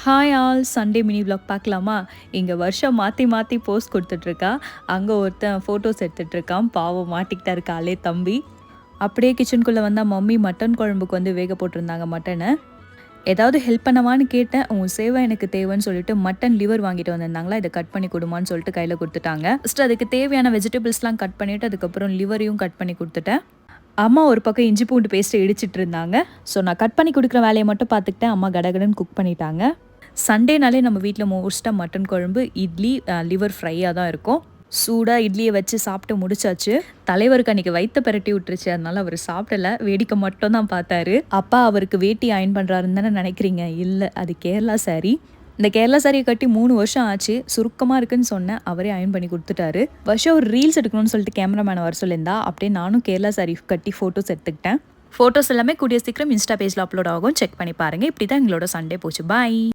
Hi all, Sunday mini vlog பார்க்கலாமா? இங்கே வருஷம் மாற்றி மாற்றி போஸ்ட் கொடுத்துட்ருக்கா. அங்கே ஒருத்தன் ஃபோட்டோஸ் எடுத்துகிட்ருக்கான். பாவம் மாட்டிக்கிட்டாரு காலே தம்பி. அப்படியே கிச்சனுக்குள்ளே வந்தால் மம்மி மட்டன் குழம்புக்கு வந்து வேக போட்டிருந்தாங்க மட்டனை. ஏதாவது ஹெல்ப் பண்ணவான்னு கேட்டேன். உன் சேவை எனக்கு தேவைன்னு சொல்லிட்டு மட்டன் லிவர் வாங்கிட்டு வந்திருந்தாங்களா, இதை கட் பண்ணி கொடுமான்னு சொல்லிட்டு கையில் கொடுத்துட்டாங்க. ஃபஸ்ட்டு அதுக்கு தேவையான வெஜிடபிள்ஸ்லாம் கட் பண்ணிவிட்டு அதுக்கப்புறம் லிவரையும் கட் பண்ணி கொடுத்துட்டேன். அம்மா ஒரு பக்கம் இஞ்சி பூண்டு பேஸ்ட்டு இடிச்சிட்டு இருந்தாங்க. ஸோ நான் கட் பண்ணி கொடுக்குற வேலையை மட்டும் பார்த்துக்கிட்டேன். அம்மா கடகடன்னு குக் பண்ணிட்டாங்க. சண்டேனாலே நம்ம வீட்டில் மோஸ்ட்டாக மட்டன் குழம்பு, இட்லி, லிவர் ஃப்ரையாக தான் இருக்கும். சூடாக இட்லியை வச்சு சாப்பிட்டு முடிச்சாச்சு. தலைவருக்கு அன்றைக்கி வயிற்ற பெரட்டி விட்டுருச்சு. அதனால் அவர் சாப்பிடல, வேடிக்கை மட்டும் தான் பார்த்தாரு. அப்பா அவருக்கு வேட்டி அயன் பண்ணுறாருன்னு தானே நினைக்கிறீங்க? இல்லை, அது கேரளா சாரீ. இந்த கேரளா சாரியை கட்டி 3 வருஷம் ஆச்சு. சுருக்கமாக இருக்குன்னு சொன்னேன், அவரே அயன் பண்ணி கொடுத்துட்டாரு. வருஷம் ஒரு ரீல்ஸ் எடுக்கணும்னு சொல்லிட்டு கேமராமேனை வர சொல்லியிருந்தா. அப்படியே நானும் கேரளா சாரி கட்டி ஃபோட்டோஸ் எடுத்துக்கிட்டேன். ஃபோட்டோஸ் எல்லாமே கூடிய சீக்கிரம் இன்ஸ்டா பேஜில் அப்லோட் ஆகும். செக் பண்ணி பாருங்கள். இப்படி தான் எங்களோட சண்டே போச்சு. பாய்.